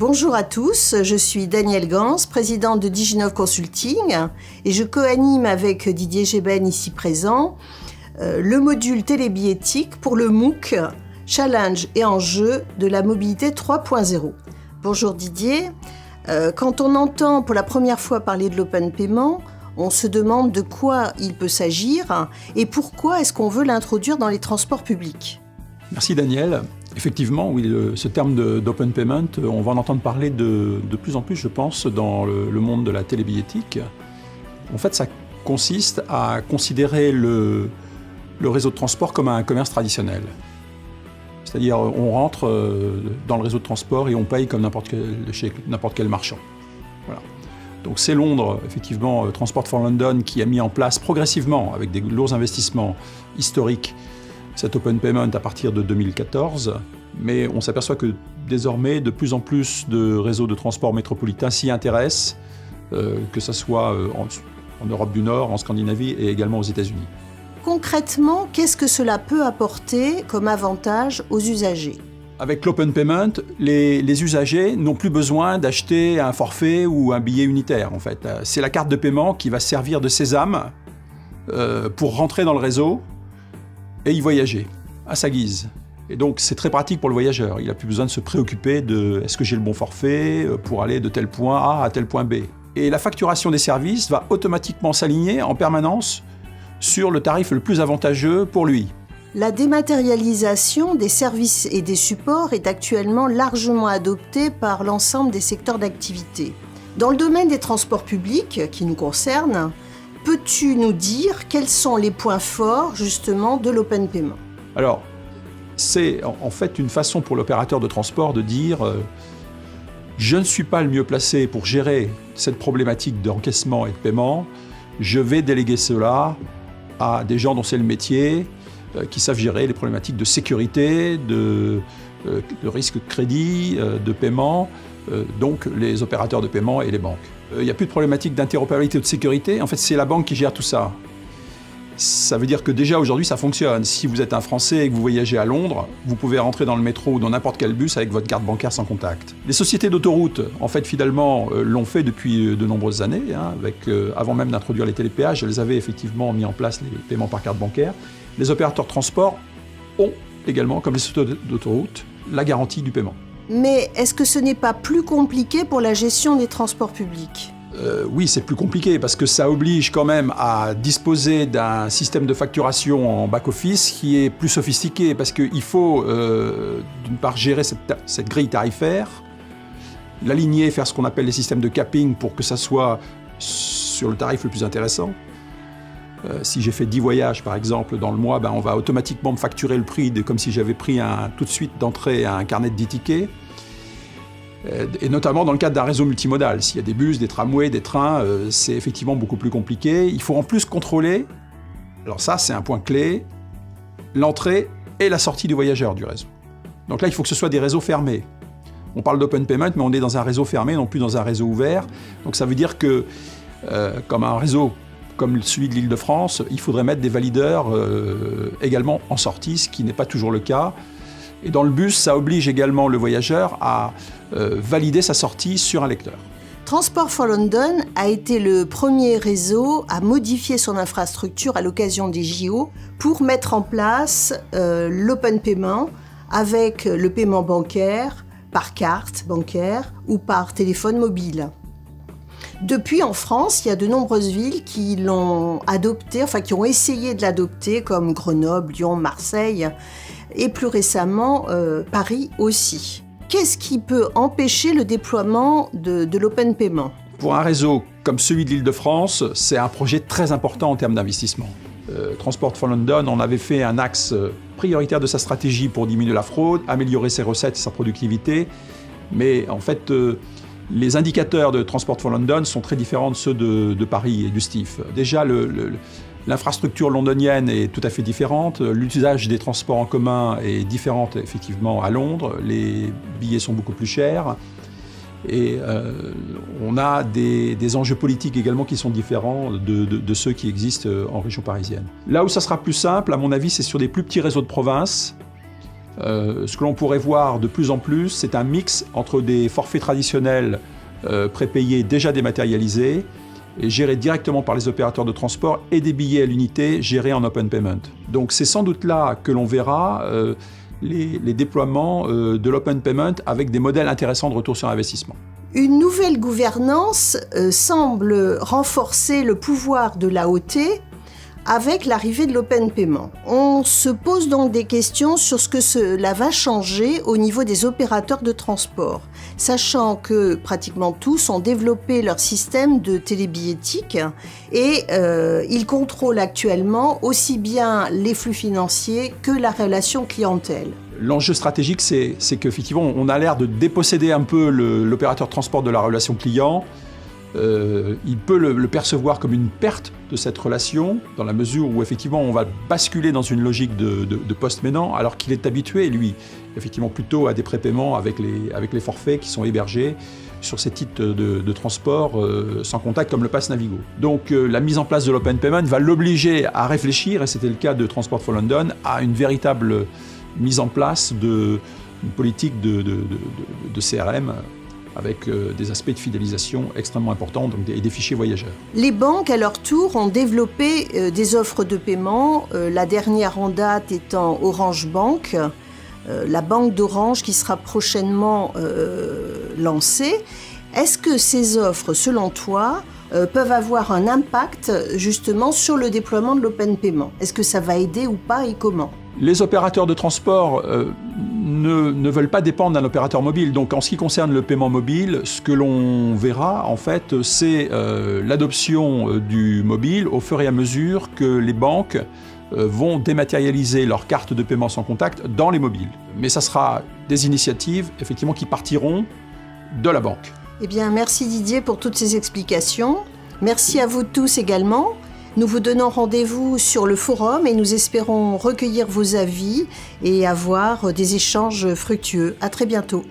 Bonjour à tous, je suis Danielle Gans, présidente de Diginov Consulting et je co-anime avec Didier Gében ici présent le module télébillettique pour le MOOC Challenge et enjeux de la mobilité 3.0. Bonjour Didier, quand on entend pour la première fois parler de l'open payment, on se demande de quoi il peut s'agir et pourquoi est-ce qu'on veut l'introduire dans les transports publics. Merci Daniel. Effectivement, oui, ce terme d'open payment, on va en entendre parler de plus en plus, je pense, dans le monde de la télébillettique. En fait, ça consiste à considérer le réseau de transport comme un commerce traditionnel. C'est-à-dire, on rentre dans le réseau de transport et on paye comme chez n'importe quel marchand. Voilà. Donc c'est Londres, effectivement, Transport for London, qui a mis en place progressivement, avec des lourds investissements historiques, cet open payment à partir de 2014, mais on s'aperçoit que désormais, de plus en plus de réseaux de transport métropolitains s'y intéressent, que ce soit en Europe du Nord, en Scandinavie et également aux États-Unis. Concrètement, qu'est-ce que cela peut apporter comme avantage aux usagers ? Avec l'open payment, les usagers n'ont plus besoin d'acheter un forfait ou un billet unitaire, en fait. C'est la carte de paiement qui va servir de sésame pour rentrer dans le réseau et y voyager, à sa guise. Et donc c'est très pratique pour le voyageur. Il n'a plus besoin de se préoccuper de est-ce que j'ai le bon forfait pour aller de tel point A à tel point B. Et la facturation des services va automatiquement s'aligner en permanence sur le tarif le plus avantageux pour lui. La dématérialisation des services et des supports est actuellement largement adoptée par l'ensemble des secteurs d'activité. Dans le domaine des transports publics, qui nous concerne, peux-tu nous dire quels sont les points forts, justement, de l'open payment ? Alors, c'est en fait une façon pour l'opérateur de transport de dire je ne suis pas le mieux placé pour gérer cette problématique d'encaissement et de paiement, je vais déléguer cela à des gens dont c'est le métier, qui savent gérer les problématiques de sécurité, de risque de crédit, de paiement, donc les opérateurs de paiement et les banques. Il n'y a plus de problématique d'interopérabilité ou de sécurité, en fait c'est la banque qui gère tout ça. Ça veut dire que déjà aujourd'hui ça fonctionne. Si vous êtes un Français et que vous voyagez à Londres, vous pouvez rentrer dans le métro ou dans n'importe quel bus avec votre carte bancaire sans contact. Les sociétés d'autoroutes, en fait finalement, l'ont fait depuis de nombreuses années, avant même d'introduire les télépéages, elles avaient effectivement mis en place les paiements par carte bancaire. Les opérateurs de transport ont également, comme les sociétés d'autoroutes, la garantie du paiement. Mais est-ce que ce n'est pas plus compliqué pour la gestion des transports publics ? Oui, c'est plus compliqué parce que ça oblige quand même à disposer d'un système de facturation en back-office qui est plus sophistiqué parce qu'il faut d'une part gérer cette grille tarifaire, l'aligner, faire ce qu'on appelle les systèmes de capping pour que ça soit sur le tarif le plus intéressant. Si j'ai fait 10 voyages par exemple dans le mois, on va automatiquement me facturer le prix comme si j'avais pris tout de suite d'entrée un carnet de 10 tickets. Et notamment dans le cadre d'un réseau multimodal. S'il y a des bus, des tramways, des trains, c'est effectivement beaucoup plus compliqué. Il faut en plus contrôler, alors ça c'est un point clé, l'entrée et la sortie du voyageur du réseau. Donc là il faut que ce soit des réseaux fermés. On parle d'open payment mais on est dans un réseau fermé, non plus dans un réseau ouvert. Donc ça veut dire que comme un réseau comme celui de l'Île-de-France, il faudrait mettre des valideurs également en sortie, ce qui n'est pas toujours le cas. Et dans le bus, ça oblige également le voyageur à valider sa sortie sur un lecteur. Transport for London a été le premier réseau à modifier son infrastructure à l'occasion des JO pour mettre en place l'open payment avec le paiement bancaire, par carte bancaire ou par téléphone mobile. Depuis, en France, il y a de nombreuses villes qui l'ont adopté, qui ont essayé de l'adopter, comme Grenoble, Lyon, Marseille, et plus récemment, Paris aussi. Qu'est-ce qui peut empêcher le déploiement de l'open payment ? Pour un réseau comme celui de l'Île-de-France, c'est un projet très important en termes d'investissement. Transport for London, on avait fait un axe prioritaire de sa stratégie pour diminuer la fraude, améliorer ses recettes et sa productivité, mais en fait, les indicateurs de Transport for London sont très différents de ceux de Paris et du STIF. Déjà, l'infrastructure londonienne est tout à fait différente. L'usage des transports en commun est différent effectivement à Londres. Les billets sont beaucoup plus chers. Et on a des enjeux politiques également qui sont différents de ceux qui existent en région parisienne. Là où ça sera plus simple, à mon avis, c'est sur des plus petits réseaux de province Ce que l'on pourrait voir de plus en plus, c'est un mix entre des forfaits traditionnels prépayés déjà dématérialisés et gérés directement par les opérateurs de transport et des billets à l'unité gérés en open payment. Donc c'est sans doute là que l'on verra les déploiements de l'open payment avec des modèles intéressants de retour sur investissement. Une nouvelle gouvernance semble renforcer le pouvoir de l'AOT avec l'arrivée de l'open payment. On se pose donc des questions sur ce que cela va changer au niveau des opérateurs de transport, sachant que pratiquement tous ont développé leur système de télébillettique et ils contrôlent actuellement aussi bien les flux financiers que la relation clientèle. L'enjeu stratégique, c'est qu'effectivement, on a l'air de déposséder un peu l'opérateur de transport de la relation client. Il peut le percevoir comme une perte de cette relation, dans la mesure où effectivement on va basculer dans une logique de post-maintenance, alors qu'il est habitué, lui, effectivement plutôt à des prépaiements avec les forfaits qui sont hébergés sur ces titres de transport sans contact comme le Pass Navigo. Donc la mise en place de l'open payment va l'obliger à réfléchir, et c'était le cas de Transport for London, à une véritable mise en place d'une politique de CRM avec des aspects de fidélisation extrêmement importants et des fichiers voyageurs. Les banques, à leur tour, ont développé des offres de paiement, la dernière en date étant Orange Bank, la banque d'Orange qui sera prochainement lancée. Est-ce que ces offres, selon toi, peuvent avoir un impact justement sur le déploiement de l'open payment? Est-ce que ça va aider ou pas et comment? Les opérateurs de transport ne veulent pas dépendre d'un opérateur mobile. Donc en ce qui concerne le paiement mobile, ce que l'on verra en fait, c'est l'adoption du mobile au fur et à mesure que les banques vont dématérialiser leurs cartes de paiement sans contact dans les mobiles. Mais ça sera des initiatives effectivement qui partiront de la banque. Eh bien, merci Didier pour toutes ces explications. Merci à vous tous également. Nous vous donnons rendez-vous sur le forum et nous espérons recueillir vos avis et avoir des échanges fructueux. À très bientôt.